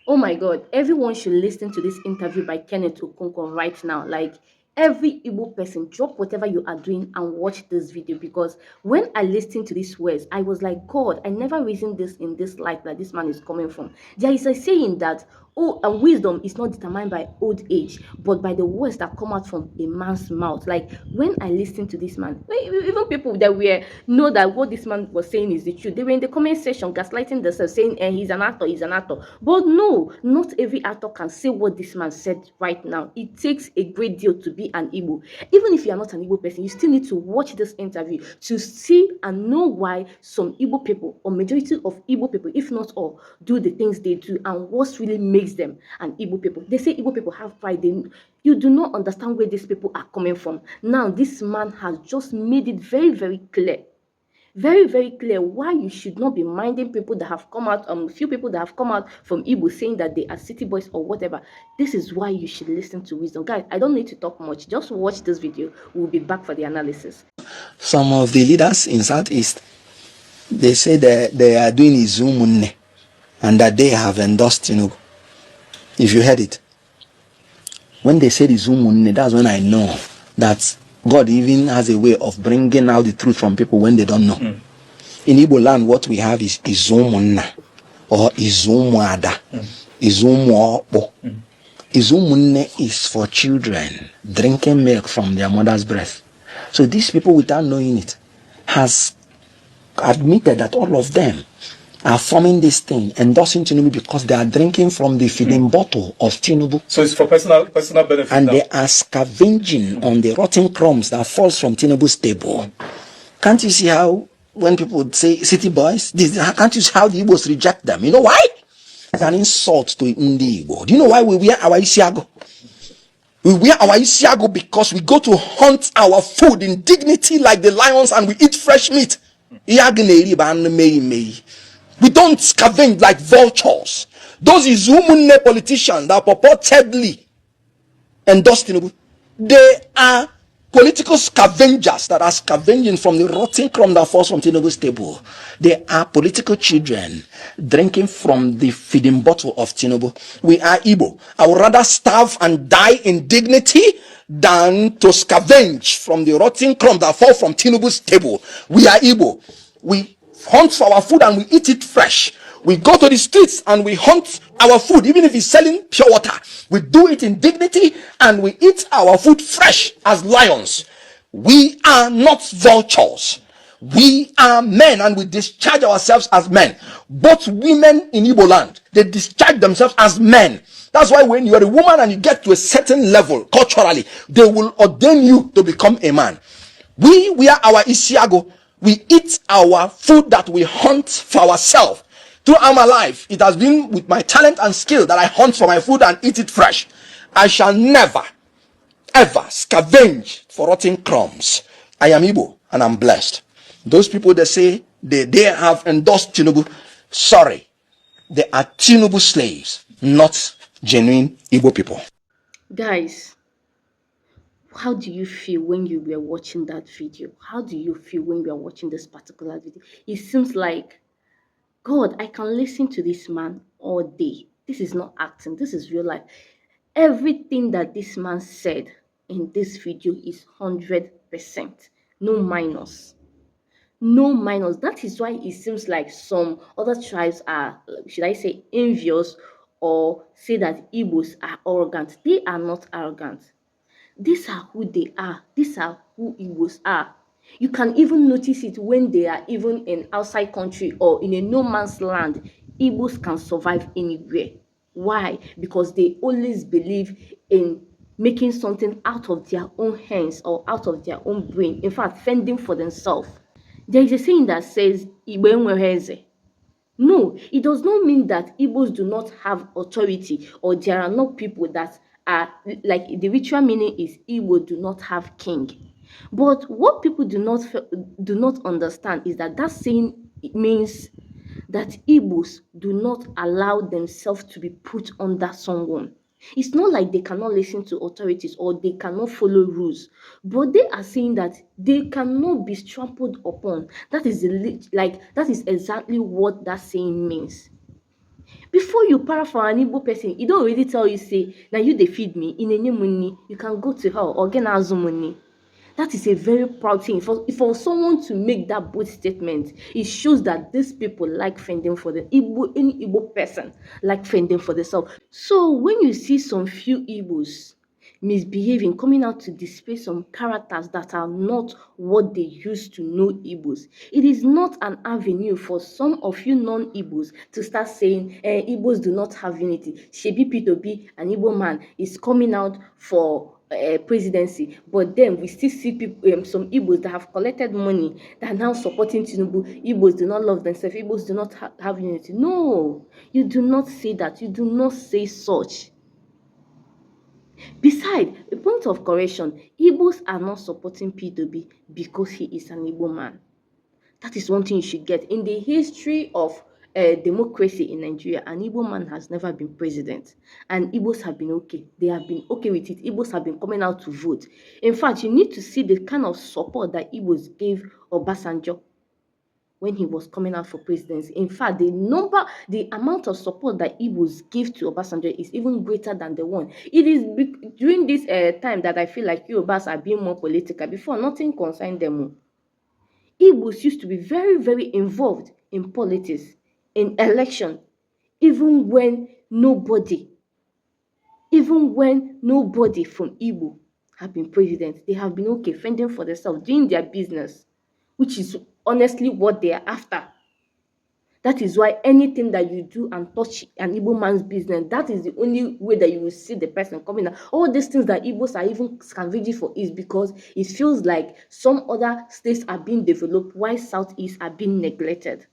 Oh my God, everyone should listen to this interview by Kenneth Okonkwo right now. Like, every Igbo person, drop whatever you are doing and watch this video, because when I listened to these words, I was like, God, I never reasoned this in this light that this man is coming from. There is a saying that, oh, and wisdom is not determined by old age, but by the words that come out from a man's mouth. Like, when I listened to this man, even people that were know that what this man was saying is the truth, they were in the comment section gaslighting themselves, saying, he's an actor, he's an actor. But no, not every actor can say what this man said right now. It takes a great deal to be an Igbo. Even if you are not an Igbo person, you still need to watch this interview to see and know why some Igbo people, or majority of Igbo people, if not all, do the things they do, and what really makes them an Igbo people. They say Igbo people have pride. You do not understand where these people are coming from. Now, this man has just made it very, very clear, very, very clear, why you should not be minding people that have come out, few people that have come out from Igbo saying that they are city boys or whatever. This is why you should listen to wisdom. Guys, I don't need to talk much. Just watch this video. We'll be back for the analysis. Some of the leaders in Southeast, they say that they are doing Izumunne and that they have endorsed Tinubu. If you heard it, when they said Izumunne, that's when I know that God even has a way of bringing out the truth from people when they don't know. In Igbo land, what we have is Izumunna or Izumuada, Izumuopo. Izumunne is for children drinking milk from their mother's breast. So these people, without knowing it, has admitted that all of them are forming this thing, endorsing Tinubu, because they are drinking from the feeding bottle of Tinubu. So it's for personal benefit. And now they are scavenging on the rotten crumbs that falls from Tinubu's table. Can't you see how, when people say city boys, can't you see how the Igbos reject them? You know why? It's an insult to Ndi Igbo. Do you know why we wear our Isiago? We wear our Isiago because we go to hunt our food in dignity like the lions, and we eat fresh meat. We don't scavenge like vultures. Those Izumunne politicians that purportedly endorse Tinubu, they are political scavengers that are scavenging from the rotten crumb that falls from Tinubu's table. They are political children drinking from the feeding bottle of Tinubu. We are Igbo. I would rather starve and die in dignity than to scavenge from the rotten crumb that falls from Tinubu's table. We are Igbo. We hunt for our food and we eat it fresh. We go to the streets and we hunt our food, even if it's selling pure water. We do it in dignity and we eat our food fresh as lions. We are not vultures. We are men and we discharge ourselves as men. Both women in Igbo land, they discharge themselves as men. That's why when you are a woman and you get to a certain level culturally, they will ordain you to become a man. We wear our Isiago. We eat our food that we hunt for ourselves. Throughout my life, it has been with my talent and skill that I hunt for my food and eat it fresh. I shall never, ever scavenge for rotten crumbs. I am Igbo and I'm blessed. Those people that say they have endorsed Tinubu, sorry, they are Tinubu slaves, not genuine Igbo people. Guys, how do you feel when you were watching that video? How do you feel when you are watching this particular video? It seems like, God, I can listen to this man all day. This is not acting. This is real life. Everything that this man said in this video is 100%. No minus. No minus. That is why it seems like some other tribes are, should I say, envious, or say that Igbos are arrogant. They are not arrogant. These are who they are. These are who Igbos are. You can even notice it when they are even in outside country or in a no man's land. Igbos can survive anywhere. Why? Because they always believe in making something out of their own hands or out of their own brain. In fact, fending for themselves. There is a saying that says, Igbo enwere eze. No, it does not mean that Igbos do not have authority, or there are not people that are, like, the ritual meaning is Igbo do not have king. But what people do not understand is that that saying means that Igbos do not allow themselves to be put under someone. It's not like they cannot listen to authorities or they cannot follow rules, but they are saying that they cannot be trampled upon. That is exactly what that saying means. Before you para for an Igbo person, e don already tell you say na you dey feed me, inenye money, you can go to hell or get azu money. That is a very proud thing. For someone to make that bold statement, it shows that these people like fending for the Igbo, any Igbo person like fending for themselves. So when you see some few Igbos misbehaving, coming out to display some characters that are not what they used to know Igbos, it is not an avenue for some of you non-Igbos to start saying Igbos do not have unity. Shebi P2B, an Igbo man, is coming out for presidency, but then we still see people, some Igbos that have collected money that are now supporting Tinubu. Igbos do not love themselves. Igbos do not have unity. No, you do not say that. You do not say such. Besides, a point of correction, Igbos are not supporting P2B because he is an Igbo man. That is one thing you should get. In the history of democracy in Nigeria, an Igbo man has never been president. And Igbos have been okay. They have been okay with it. Igbos have been coming out to vote. In fact, you need to see the kind of support that Igbos gave Obasanjo when he was coming out for presidency. In fact, the amount of support that Igbos give to Obasanjo is even greater than the one. It is during this time that I feel like Yorubas are being more political. Before, nothing concerned them. Igbos used to be very, very involved in politics, in election, even when nobody from Igbo have been president. They have been okay, fending for themselves, doing their business, which is honestly what they are after. That is why anything that you do and touch an Igbo man's business, that is the only way that you will see the person coming out. All these things that Igbos are even scavenging for is because it feels like some other states are being developed while Southeast are being neglected.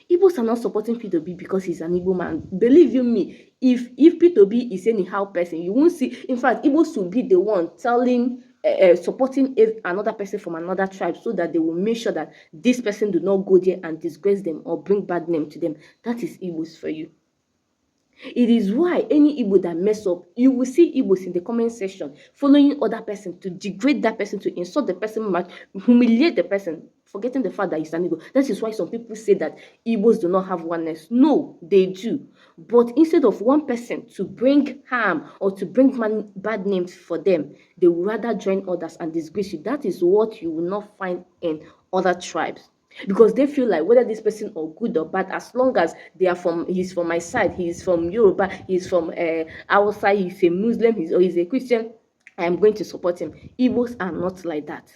Igbos are not supporting P2B because he's an Igbo man. Believe you me, if P2B is anyhow person, you won't see. In fact, Igbos will be the one telling, supporting another person from another tribe so that they will make sure that this person do not go there and disgrace them or bring bad name to them. That is Igbos for you. It is why any Igbo that mess up, you will see Igbos in the comment section following other person to degrade that person, to insult the person, humiliate the person, forgetting the fact that he's an Igbo. That is why some people say that Igbos do not have oneness. No, they do. But instead of one person to bring harm or to bring bad names for them, they would rather join others and disgrace you. That is what you will not find in other tribes. Because they feel like whether this person or good or bad, as long as he's from my side, he's from Yoruba, he's from outside, he's a Muslim, he's a Christian, I am going to support him. Igbos are not like that.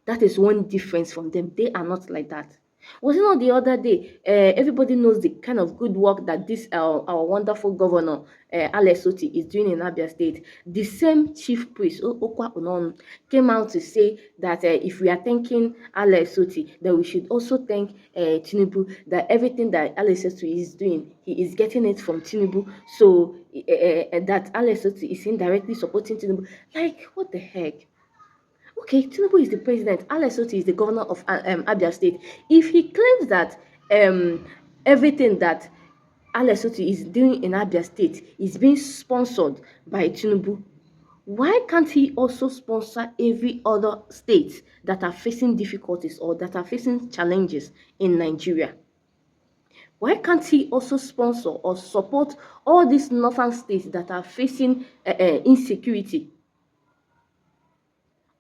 That is one difference from them. They are not like that. Was it not the other day? Everybody knows the kind of good work that this our wonderful governor Alex Oti is doing in Abia State. The same chief priest Okwa Onon came out to say that if we are thanking Alex Oti, that we should also thank Tinubu. That everything that Alex Oti is doing, he is getting it from Tinubu. So that Alex Oti is indirectly supporting Tinubu. Like, what the heck? Okay, Tinubu is the president. Alex Oti is the governor of Abia State. If he claims that everything that Alex Oti is doing in Abia State is being sponsored by Tinubu, why can't he also sponsor every other state that are facing difficulties or that are facing challenges in Nigeria? Why can't he also sponsor or support all these northern states that are facing insecurity?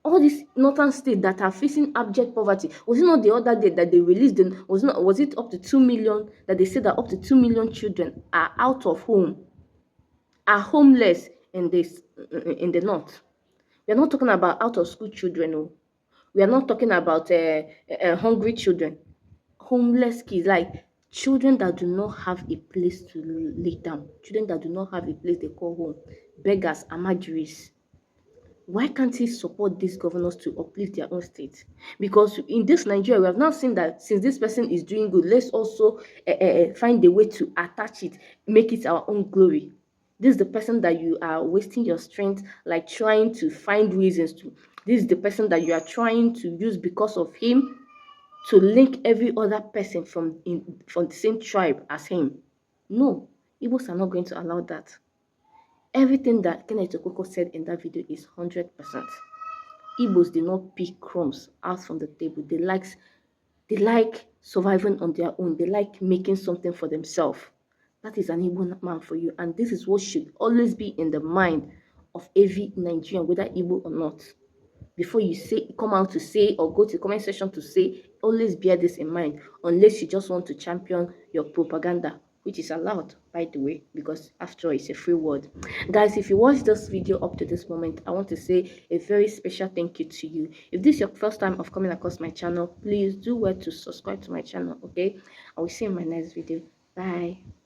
All these northern states that are facing abject poverty. Was it not the other day that they released them? Was it up to 2 million that they said that up to 2 million children are out of home, are homeless in the north? We are not talking about out of school children. No. We are not talking about hungry children, homeless kids, like children that do not have a place to lay down, children that do not have a place they call home, beggars, amajuris. Why can't he support these governors to uplift their own state? Because in this Nigeria, we have now seen that since this person is doing good, let's also find a way to attach it, make it our own glory. This is the person that you are wasting your strength, like trying to find reasons to. This is the person that you are trying to use because of him to link every other person from the same tribe as him. No, Igbos are not going to allow that. Everything that Kenneth Okonkwo said in that video is 100%. Igbos do not pick crumbs out from the table. They like surviving on their own. They like making something for themselves. That is an Igbo man for you. And this is what should always be in the mind of every Nigerian, whether Igbo or not. Before you say, come out to say, or go to the comment section to say, always bear this in mind, unless you just want to champion your propaganda, which is allowed, by the way, because after all, it's a free word. Guys, if you watched this video up to this moment, I want to say a very special thank you to you. If this is your first time of coming across my channel, please do well to subscribe to my channel, okay? I will see you in my next video. Bye.